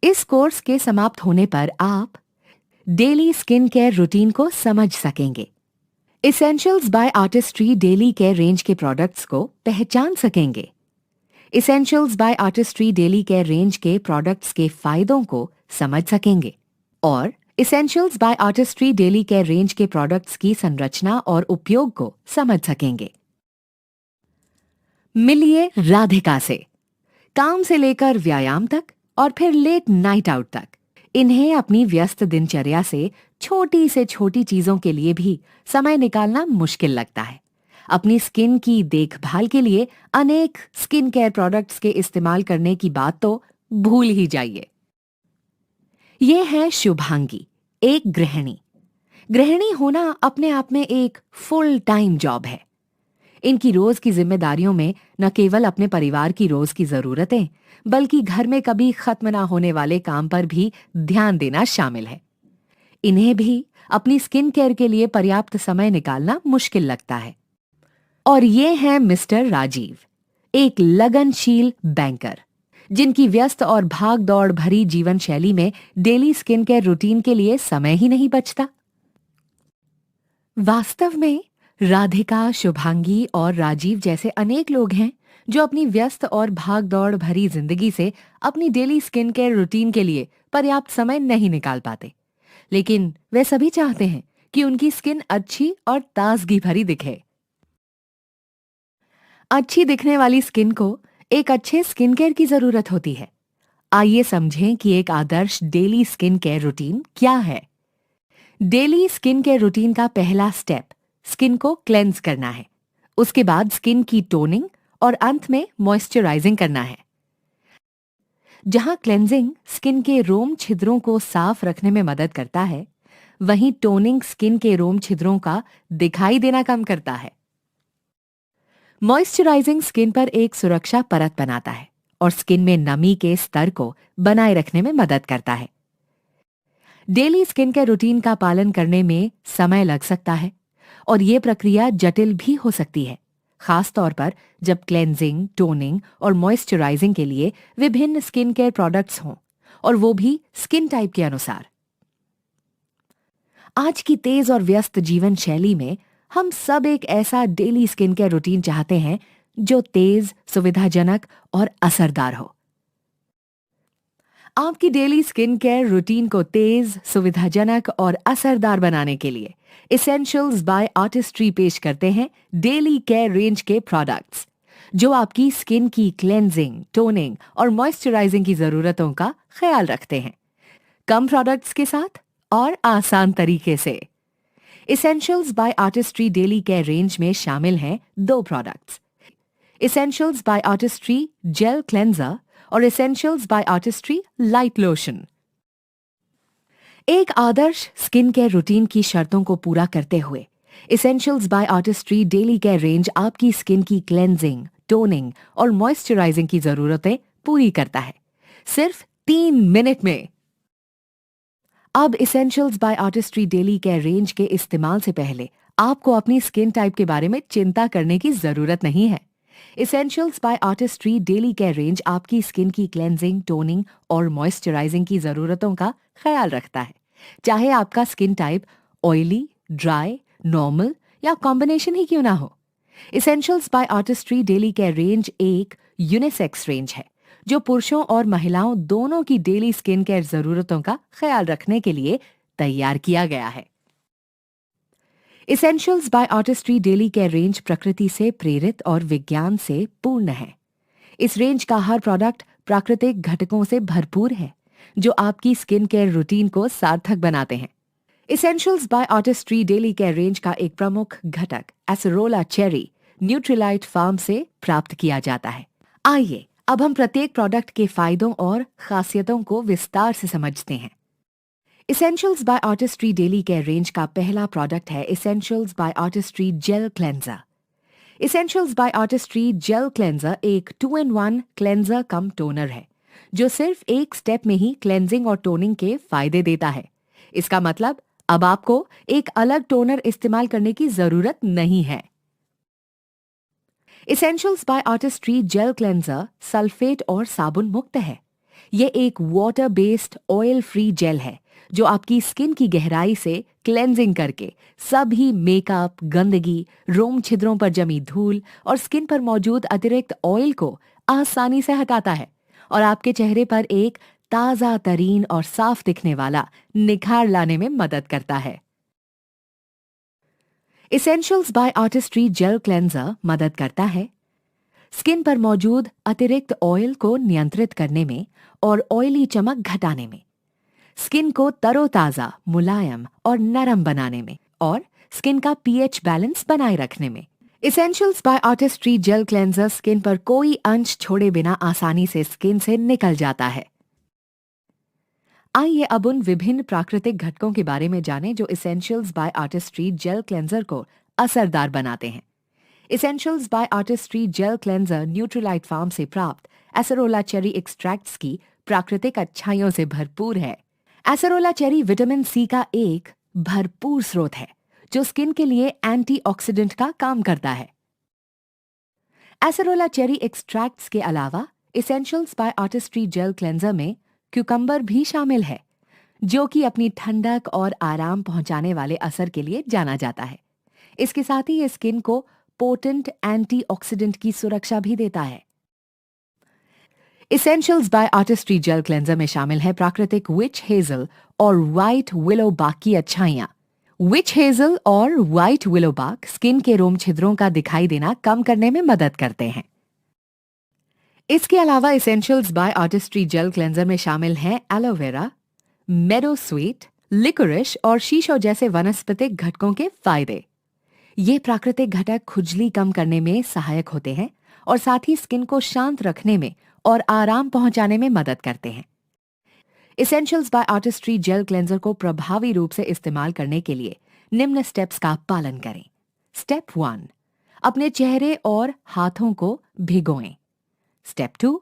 इस कोर्स के समाप्त होने पर आप डेली स्किन केयर रूटीन को समझ सकेंगे, Essentials by Artistry daily care range के प्रोडक्ट्स को पहचान सकेंगे, Essentials by Artistry daily care range के प्रोडक्ट्स के फायदों को समझ सकेंगे और Essentials by Artistry daily care range के प्रोडक्ट्स की संरचना और उपयोग को समझ सकेंगे। मिलिए राधिका से। काम से लेकर व्यायाम तक और फिर लेट नाइट आउट तक इन्हें अपनी व्यस्त दिनचर्या से छोटी चीजों के लिए भी समय निकालना मुश्किल लगता है। अपनी स्किन की देखभाल के लिए अनेक स्किन केयर प्रोडक्ट्स के इस्तेमाल करने की बात तो भूल ही जाइए। ये है शुभांगी, एक गृहिणी। गृहिणी होना अपने आप में एक फुल टाइम जॉब है। इनकी रोज की जिम्मेदारियों में न केवल अपने परिवार की रोज की जरूरतें बल्कि घर में कभी खत्म ना होने वाले काम पर भी ध्यान देना शामिल है। इन्हें भी अपनी स्किन केयर के लिए पर्याप्त समय निकालना मुश्किल लगता है। और ये हैं मिस्टर राजीव, एक लगनशील बैंकर जिनकी व्यस्त और भाग दौड़ भरी जीवन शैली में डेली स्किन केयर रूटीन के लिए समय ही नहीं बचता। वास्तव में राधिका, शुभांगी और राजीव जैसे अनेक लोग हैं जो अपनी व्यस्त और भाग दौड़ भरी जिंदगी से अपनी डेली स्किन केयर रूटीन के लिए पर्याप्त समय नहीं निकाल पाते, लेकिन वे सभी चाहते हैं कि उनकी स्किन अच्छी और ताजगी भरी दिखे। अच्छी दिखने वाली स्किन को एक अच्छे स्किन केयर की जरूरत होती है। आइए समझें कि एक आदर्श डेली स्किन केयर रूटीन क्या है। डेली स्किन केयर रूटीन का पहला स्टेप स्किन को क्लेंस करना है। उसके बाद स्किन की टोनिंग और अंत में मॉइस्चराइजिंग करना है। जहां क्लेंजिंग स्किन के रोम छिद्रों को साफ रखने में मदद करता है, वहीं टोनिंग स्किन के रोम छिद्रों का दिखाई देना कम करता है। मॉइस्चराइजिंग स्किन पर एक सुरक्षा परत बनाता है और स्किन में नमी के स्तर को बनाए रखने में मदद करता है। डेली स्किन केयर रूटीन का पालन करने में समय लग सकता है और ये प्रक्रिया जटिल भी हो सकती है, खास तौर पर जब क्लेंजिंग, टोनिंग और मॉइस्चराइजिंग के लिए विभिन्न स्किन केयर प्रोडक्ट्स हों और वो भी स्किन टाइप के अनुसार। आज की तेज और व्यस्त जीवन शैली में हम सब एक ऐसा डेली स्किन केयर रूटीन चाहते हैं जो तेज, सुविधाजनक और असरदार हो। आपकी डेली स्किन केयर रूटीन को तेज, सुविधाजनक और असरदार बनाने के लिए इसेंशियल्स बाय आर्टिस्ट्री पेश करते हैं डेली केयर रेंज के प्रोडक्ट्स, जो आपकी स्किन की क्लेंजिंग, टोनिंग और मॉइस्चराइजिंग की जरूरतों का ख्याल रखते हैं, कम प्रोडक्ट्स के साथ और आसान तरीके से। Essentials by Artistry daily care range में शामिल हैं 2 products, Essentials by Artistry gel cleanser और Essentials by Artistry light lotion. एक आदर्श स्किन केयर रूटीन की शर्तों को पूरा करते हुए Essentials by Artistry daily care range आपकी स्किन की क्लेंजिंग, टोनिंग और मॉइस्चराइजिंग की जरूरतें पूरी करता है, सिर्फ 3 मिनट में। अब Essentials by Artistry daily care range के इस्तेमाल से पहले आपको अपनी स्किन टाइप के बारे में चिंता करने की जरूरत नहीं है। Essentials by Artistry daily care range आपकी स्किन की क्लेंजिंग, टोनिंग और मॉइस्चराइजिंग की जरूरतों का ख्याल रखता है, चाहे आपका skin type oily, dry, normal या कॉम्बिनेशन ही क्यों ना हो। Essentials by Artistry daily care range एक यूनिसेक्स रेंज है जो पुरुषों और महिलाओं दोनों की डेली स्किन केयर जरूरतों का ख्याल रखने के लिए तैयार किया गया है। Essentials by Artistry daily care range प्रकृति से प्रेरित और विज्ञान से पूर्ण है। इस रेंज का हर प्रोडक्ट प्राकृतिक घटकों से भरपूर है जो आपकी स्किन केयर रूटीन को सार्थक बनाते हैं। Essentials by Artistry daily care range का एक प्रमुख घटक एसेरोला चेरी न्यूट्रीलाइट फार्म से प्राप्त किया जाता है। आइए अब हम प्रत्येक प्रोडक्ट के फायदों और खासियतों को विस्तार से समझते हैं। Essentials by Artistry daily care range का पहला प्रोडक्ट है Essentials by Artistry gel cleanser. Essentials by Artistry gel cleanser एक 2-in-1 क्लेंजर कम टोनर है जो सिर्फ एक स्टेप में ही क्लेंजिंग और टोनिंग के फायदे देता है। इसका मतलब अब आपको एक अलग टोनर इस्तेमाल करने की जरूरत नहीं है। Essentials by Artistry gel cleanser sulphate और साबुन मुक्त है। ये एक water based oil free gel है जो आपकी स्किन की गहराई से क्लेंजिंग करके सभी मेकअप, गंदगी, रोम छिद्रों पर जमी धूल और स्किन पर मौजूद अतिरिक्त ऑयल को आसानी से हटाता है और आपके चेहरे पर एक ताजा तरीन और साफ दिखने वाला निखार लाने में मदद करता है। Essentials by Artistry gel cleanser मदद करता है स्किन पर मौजूद अतिरिक्त ऑयल को नियंत्रित करने में और ऑयली चमक घटाने में, स्किन को तरोताजा, मुलायम और नरम बनाने में और स्किन का पीएच बैलेंस बनाए रखने में। Essentials by Artistry gel cleanser skin पर कोई अंश छोड़े बिना आसानी से स्किन से निकल जाता है। आइए अब उन विभिन्न प्राकृतिक घटकों के बारे में जानें जो Essentials by Artistry gel cleanser को असरदार बनाते हैं। Essentials by Artistry gel cleanser Nutrilite farm से प्राप्त एसेरोला चेरी एक्सट्रैक्ट्स की प्राकृतिक अच्छाइयों से भरपूर है। एसेरोला चेरी विटामिन सी का एक भरपूर स्रोत है जो स्किन के लिए एंटीऑक्सीडेंट का काम करता है। एसेरोला चेरी एक्सट्रैक्ट्स के अलावा Essentials by Artistry gel cleanser में क्यूकम्बर भी शामिल है जो कि अपनी ठंडक और आराम पहुंचाने वाले असर के लिए जाना जाता है। इसके साथ ही ये स्किन को पोटेंट एंटीऑक्सीडेंट की सुरक्षा भी देता है। Essentials by Artistry gel cleanser में शामिल है प्राकृतिक विच हेजल और व्हाइट विलो बाक की अच्छाइयां। विच हेजल और व्हाइट विलो बाक स्किन के रोम छिद्रों का दिखाई देना कम करने में मदद करते हैं। इसके अलावा Essentials by Artistry gel cleanser में शामिल हैं एलोवेरा, मेडो स्वीट, लिकोरिश और शीशो जैसे वनस्पतिक घटकों के फायदे। ये प्राकृतिक घटक खुजली कम करने में सहायक होते हैं और साथ ही स्किन को शांत रखने में और आराम पहुंचाने में मदद करते हैं। Essentials by Artistry gel cleanser को प्रभावी रूप से इस्तेमाल करने के लिए निम्न स्टेप्स का पालन करें। स्टेप 1, अपने चेहरे और हाथों को भिगोएं। स्टेप 2,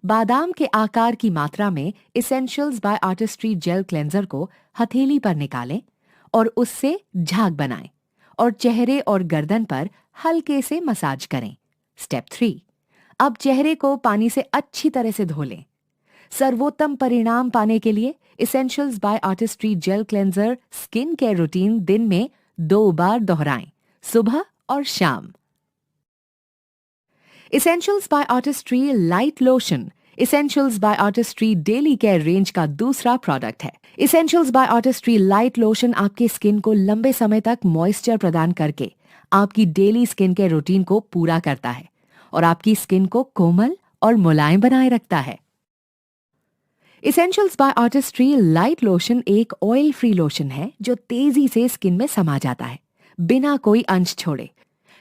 बादाम के आकार की मात्रा में Essentials by Artistry gel cleanser को हथेली पर निकालें और उससे झाग बनाएं और चेहरे और गर्दन पर हल्के से मसाज करें। स्टेप 3, अब चेहरे को पानी से अच्छी तरह से धो लें। सर्वोत्तम परिणाम पाने के लिए Essentials by Artistry gel cleanser skin care routine दिन में 2 बार दोहराएं, सुबह और शाम। Essentials by Artistry light lotion Essentials by Artistry daily care range का दूसरा प्रोडक्ट है। Essentials by Artistry light lotion आपके स्किन को लंबे समय तक मॉइस्चर प्रदान करके आपकी डेली स्किन केयर रूटीन को पूरा करता है और आपकी स्किन को कोमल और मुलायम बनाए रखता है। Essentials by Artistry light lotion एक ऑयल फ्री लोशन है जो तेजी से स्किन में समा जाता है बिना कोई अंश छोड़े।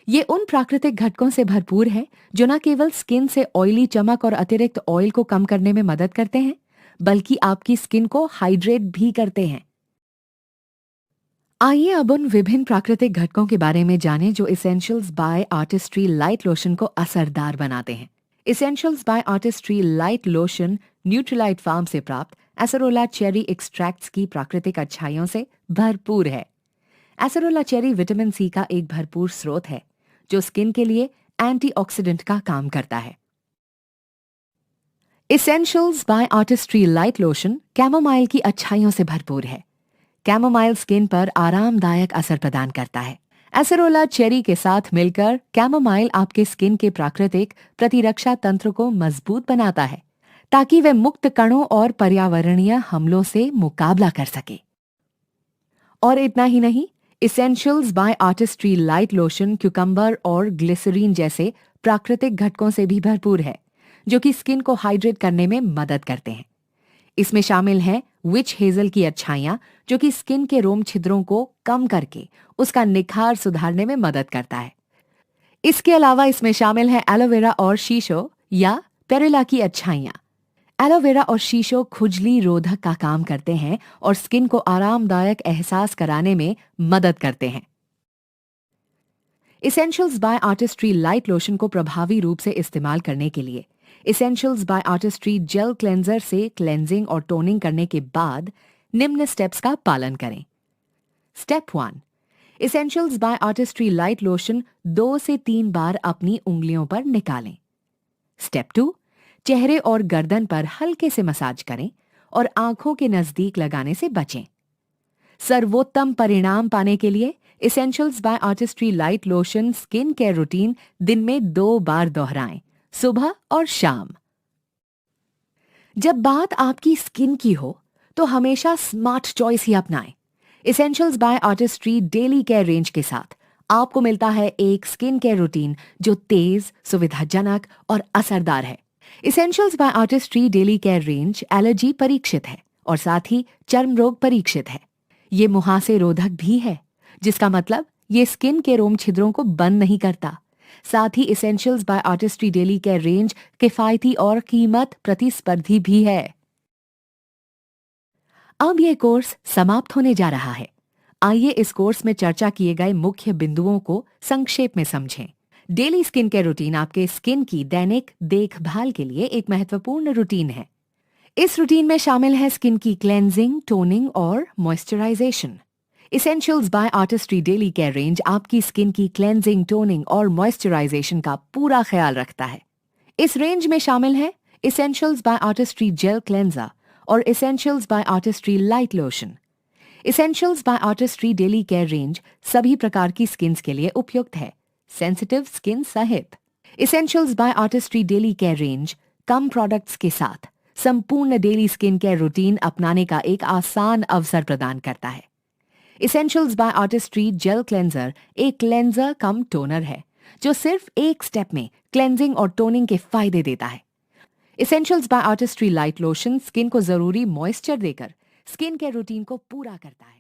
ये उन प्राकृतिक घटकों से भरपूर है जो न केवल स्किन से ऑयली चमक और अतिरिक्त ऑयल को कम करने में मदद करते हैं बल्कि आपकी स्किन को हाइड्रेट भी करते हैं। आइए अब उन विभिन्न प्राकृतिक घटकों के बारे में जानें जो Essentials by Artistry light lotion को असरदार बनाते हैं। Essentials by Artistry light lotion Nutrilite farm से प्राप्त एसेरोला चेरी एक्सट्रैक्ट्स की प्राकृतिक अच्छाइयों से भरपूर है। एसेरोला चेरी विटामिन सी का एक भरपूर स्रोत है जो स्किन के लिए एंटीऑक्सीडेंट का काम करता है। Essentials by Artistry light lotion chamomile की अच्छाइयों से भरपूर है। कैमोमाइल स्किन पर आरामदायक असर प्रदान करता है। एसेरोला चेरी के साथ मिलकर कैमोमाइल आपके स्किन के प्राकृतिक प्रतिरक्षा तंत्र को मजबूत बनाता है ताकि वे मुक्त कणों और पर्यावरणीय हमलों से मुकाबला कर सके। और इतना ही नहीं, Essentials by Artistry light lotion cucumber और ग्लिसरीन जैसे प्राकृतिक घटकों से भी भरपूर है जो कि स्किन को हाइड्रेट करने में मदद करते हैं। इसमें शामिल हैं विच हेजल की अच्छाइयां जो कि स्किन के रोम छिद्रों को कम करके उसका निखार सुधारने में मदद करता है। इसके अलावा इसमें शामिल है एलोवेरा और शीशो या पेरेला की अच्छाइयां। एलोवेरा और शीशो खुजली रोधक का काम करते हैं और स्किन को आरामदायक एहसास कराने में मदद करते हैं। Essentials by Artistry light lotion को प्रभावी रूप से इस्तेमाल करने के लिए Essentials by Artistry gel cleanser से क्लेंजिंग और टोनिंग करने के बाद निम्न स्टेप्स का पालन करें। Step 1, Essentials by Artistry light lotion 2 से 3 बार अपनी उंगलियों पर निकालें। स्टेप 2, चेहरे और गर्दन पर हल्के से मसाज करें और आंखों के नजदीक लगाने से बचें। सर्वोत्तम परिणाम पाने के लिए Essentials by Artistry light lotion skin care routine दिन में 2 बार दोहराएं, सुबह और शाम। जब बात आपकी स्किन की हो तो हमेशा स्मार्ट चॉइस ही अपनाएं। Essentials by Artistry daily care range के साथ आपको मिलता है एक स्किन केयर रूटीन जो तेज, सुविधाजनक और असरदार है। Essentials by Artistry daily care range allergy परीक्षित है और साथ ही चर्म रोग परीक्षित है। ये मुहासे रोधक भी है, जिसका मतलब ये स्किन के रोम छिद्रों को बंद नहीं करता। साथ ही Essentials by Artistry daily care range किफायती और कीमत प्रतिस्पर्धी भी है। अब यह कोर्स समाप्त होने जा रहा है। आइए इस कोर्स में चर्चा किए गए मुख्य बिंदुओं को संक्षेप में समझें। डेली स्किन केयर रूटीन आपके स्किन की दैनिक देखभाल के लिए एक महत्वपूर्ण रूटीन है। इस रूटीन में शामिल है स्किन की क्लेंजिंग, टोनिंग और moisturisation. Essentials by Artistry daily care range आपकी स्किन की क्लेंजिंग, टोनिंग और मॉइस्चराइजेशन का पूरा ख्याल रखता है। इस रेंज में शामिल है Essentials by Artistry gel cleanser और Essentials by Artistry light lotion. Essentials by Artistry daily care range सभी प्रकार की स्किन्स के लिए उपयुक्त है, सेंसिटिव स्किन सहित। Essentials by Artistry daily care range कम प्रोडक्ट्स के साथ संपूर्ण डेली स्किन केयर रूटीन अपनाने का एक आसान अवसर प्रदान करता है। Essentials by Artistry gel cleanser एक क्लेंजर कम टोनर है जो सिर्फ एक स्टेप में क्लेंजिंग और टोनिंग के फायदे देता है। Essentials by Artistry light lotion skin को जरूरी मॉइस्चर देकर स्किन केयर रूटीन को पूरा करता है।